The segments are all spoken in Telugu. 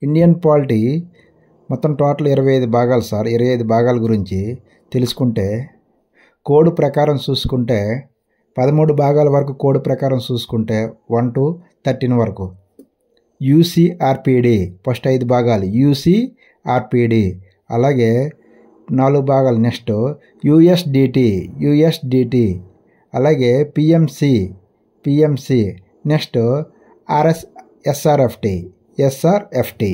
ఇండియన్ పాలిటీ మొత్తం టోటల్ 25 భాగాలు సార్. 25 భాగాల గురించి తెలుసుకుంటే కోడ్ ప్రకారం చూసుకుంటే 13 భాగాల వరకు కోడ్ ప్రకారం చూసుకుంటే 1 to 13 వరకు యూసీఆర్పిడి ఫస్ట్ 5 భాగాలు యూసీఆర్పిడి. అలాగే 4 భాగాలు నెక్స్ట్ యూఎస్డిటి అలాగే పిఎంసి నెక్స్ట్ ఎస్ఆర్ఎఫ్టి.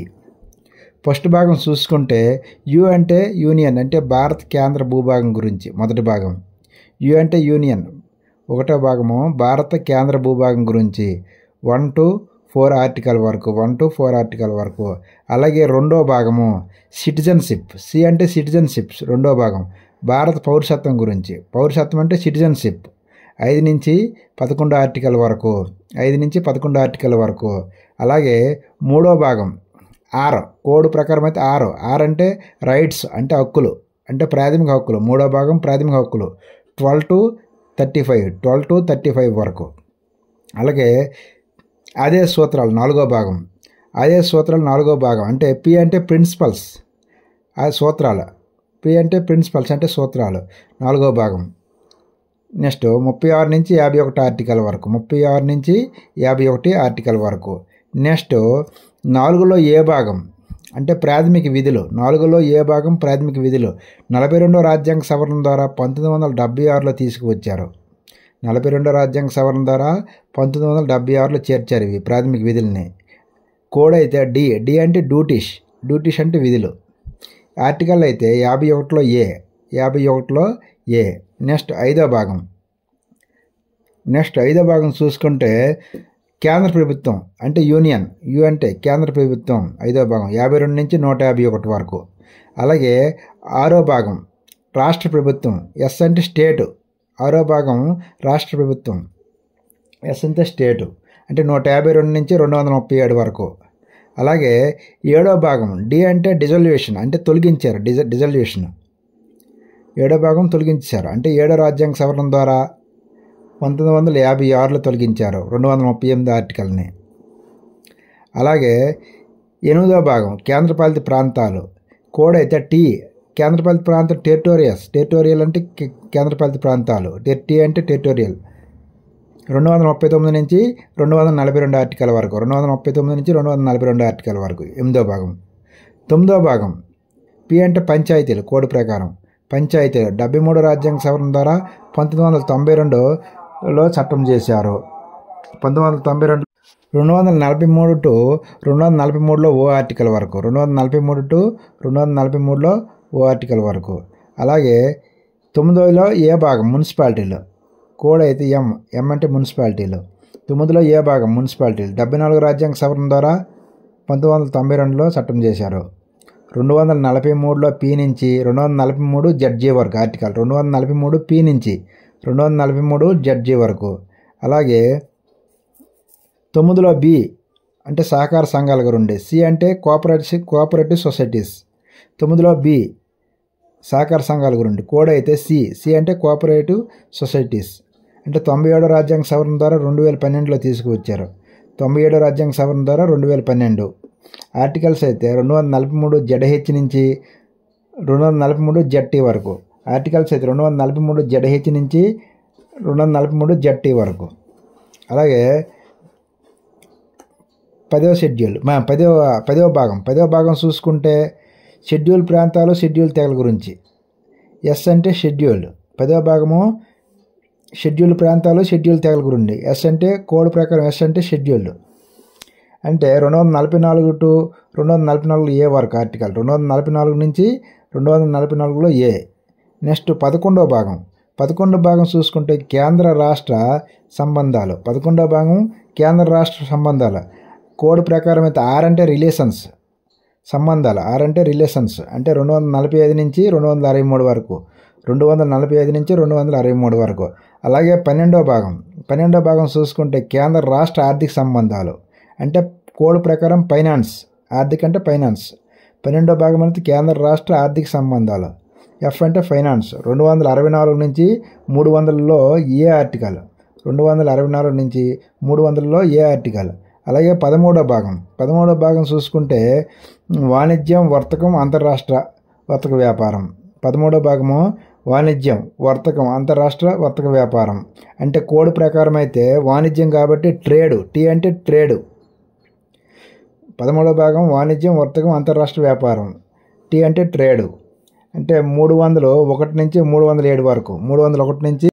ఫస్ట్ భాగం చూసుకుంటే యు అంటే యూనియన్ అంటే భారత కేంద్ర భూభాగం గురించి మొదటి భాగం. యు అంటే యూనియన్ ఒకటో భాగము భారత కేంద్ర భూభాగం గురించి 1 to 4 ఆర్టికల్ వరకు. అలాగే రెండో భాగము సిటిజన్షిప్. సి అంటే సిటిజన్షిప్స్ రెండో భాగం భారత పౌరసత్వం గురించి. పౌరసత్వం అంటే సిటిజన్షిప్ 5 నుంచి 11 ఆర్టికల్ వరకు. అలాగే మూడో భాగం ఆర్ కోడ్ ప్రకారం అయితే ఆర్ అంటే రైట్స్ అంటే హక్కులు అంటే ప్రాథమిక హక్కులు. మూడో భాగం ప్రాథమిక హక్కులు 12 to 35 వరకు. అలాగే అదే సూత్రాలు నాలుగో భాగం అంటే పి అంటే ప్రిన్సిపల్స్ ఆ సూత్రాలు. పి అంటే ప్రిన్సిపల్స్ అంటే సూత్రాలు నాలుగో భాగం. నెక్స్ట్ 36 నుంచి 51 ఆర్టికల్ వరకు. నెక్స్ట్ 4లో ఏ భాగం అంటే ప్రాథమిక విధులు. 4లో ఏ భాగం ప్రాథమిక విధులు 42వ రాజ్యాంగ సవరణ ద్వారా 1976లో తీసుకువచ్చారు. 42వ రాజ్యాంగ సవరణ ద్వారా 1976లో చేర్చారు ఇవి ప్రాథమిక విధుల్ని. కోడ్ అయితే డి అంటే డ్యూటీస్ అంటే విధులు. ఆర్టికల్ అయితే 51లో ఏ. నెక్స్ట్ ఐదో భాగం చూసుకుంటే కేంద్ర ప్రభుత్వం అంటే యూనియన్. యు అంటే కేంద్ర ప్రభుత్వం 5వ భాగం 52 నుంచి 151 వరకు. అలాగే ఆరో భాగం రాష్ట్ర ప్రభుత్వం. ఎస్ అంటే స్టేటు. ఆరో భాగం రాష్ట్ర ప్రభుత్వం. ఎస్ అంటే స్టేటు అంటే 152 నుంచి 237 వరకు. అలాగే ఏడో భాగం డి అంటే డిజల్యూషన్ అంటే తొలగించారు. డిజల్యూషన్ ఏడో భాగం తొలగించారు అంటే ఏడో రాజ్యాంగ సవరణ ద్వారా 1956లో తొలగించారు 238 ఆర్టికల్ని. అలాగే ఎనిమిదో భాగం కేంద్రపాలిత ప్రాంతాలు. కోడ్ అయితే టీ కేంద్రపాలిత ప్రాంతం టెరిటోరియల్ అంటే కేంద్రపాలిత ప్రాంతాలు. టీ అంటే టెరిటోరియల్ 239 నుంచి 242 ఆర్టికల్ వరకు. 239 నుంచి 242 ఆర్టికల్ వరకు ఎనిమిదో భాగం. తొమ్మిదో భాగం పి అంటే పంచాయతీలు. కోడ్ ప్రకారం పంచాయతీలు 73 రాజ్యాంగ సవరణ ద్వారా 1992లో చట్టం చేశారు. 1992 243 to 243లో ఓ ఆర్టికల్ వరకు. 243 to 243లో ఓ ఆర్టికల్ వరకు. అలాగే 9లో ఏ భాగం మున్సిపాలిటీలు. కోడ్ అయితే ఎం అంటే మున్సిపాలిటీలు. 9లో ఏ భాగం మున్సిపాలిటీలు 74 రాజ్యాంగ సవరణ ద్వారా 1992లో చట్టం చేశారు. 243లో పి నుంచి 243 జడ్జి వరకు ఆర్టికల్. 243 పి నుంచి 243 జడ్జి వరకు. అలాగే 9లో బి అంటే సహకార సంఘాల గురించి. సి అంటే కోఆపరేటివ్ సొసైటీస్. 9లో బి సహకార సంఘాల గురించి. కోడ్ అయితే సి అంటే కోఆపరేటివ్ సొసైటీస్ అంటే 97 రాజ్యాంగ సవరణ ద్వారా 2012లో తీసుకువచ్చారు. 97 రాజ్యాంగ సవరణ ద్వారా 2012. ఆర్టికల్స్ అయితే 243 జెడ్హెచ్ నుంచి 243 జెడ్టీ వరకు. ఆర్టికల్స్ అయితే 243 జెడ్హెచ్ నుంచి 243 జెడ్టీ వరకు. అలాగే 10వ షెడ్యూల్ 10వ భాగం చూసుకుంటే షెడ్యూల్ ప్రాంతాలు షెడ్యూల్ తెగల గురించి. ఎస్ అంటే షెడ్యూల్. 10వ భాగము షెడ్యూల్ ప్రాంతాలు షెడ్యూల్ తెగల గురించి. ఎస్ అంటే కోడ్ ప్రకారం ఎస్ అంటే షెడ్యూల్ అంటే 244 to 244 ఏ వరకు ఆర్టికల్. 244 నుంచి 244లో ఏ. నెక్స్ట్ 11వ భాగం చూసుకుంటే కేంద్ర రాష్ట్ర సంబంధాలు. 11వ భాగం కేంద్ర రాష్ట్ర సంబంధాలు. కోడ్ ప్రకారం అయితే ఆర్ అంటే రిలేషన్స్ సంబంధాలు. అంటే 245 నుంచి 263 వరకు. 245 నుంచి 263 వరకు. అలాగే 12వ భాగం చూసుకుంటే కేంద్ర రాష్ట్ర ఆర్థిక సంబంధాలు అంటే కోడ్ ప్రకారం ఫైనాన్స్. ఆర్థిక అంటే ఫైనాన్స్. 12వ భాగం అంటే కేంద్ర రాష్ట్ర ఆర్థిక సంబంధాలు. ఎఫ్ అంటే ఫైనాన్స్. 264 నుంచి 300లో ఏ ఆర్టికల్. 264 నుంచి 300లో ఏ ఆర్టికల్. అలాగే 13వ భాగం చూసుకుంటే వాణిజ్యం, వర్తకం, అంతర్రాష్ట్ర వర్తక వ్యాపారం. 13వ భాగము వాణిజ్యం, వర్తకం, అంతర్రాష్ట్ర వర్తక వ్యాపారం. అంటే కోడ్ ప్రకారం అయితే వాణిజ్యం కాబట్టి ట్రేడ్, టీ అంటే ట్రేడ్. 13వ భాగం వాణిజ్యం, వర్తకం, అంతర్రాష్ట్ర వ్యాపారం. టీ అంటే ట్రేడ్. అంటే 301 నుంచి 307 వరకు, 301 నుంచి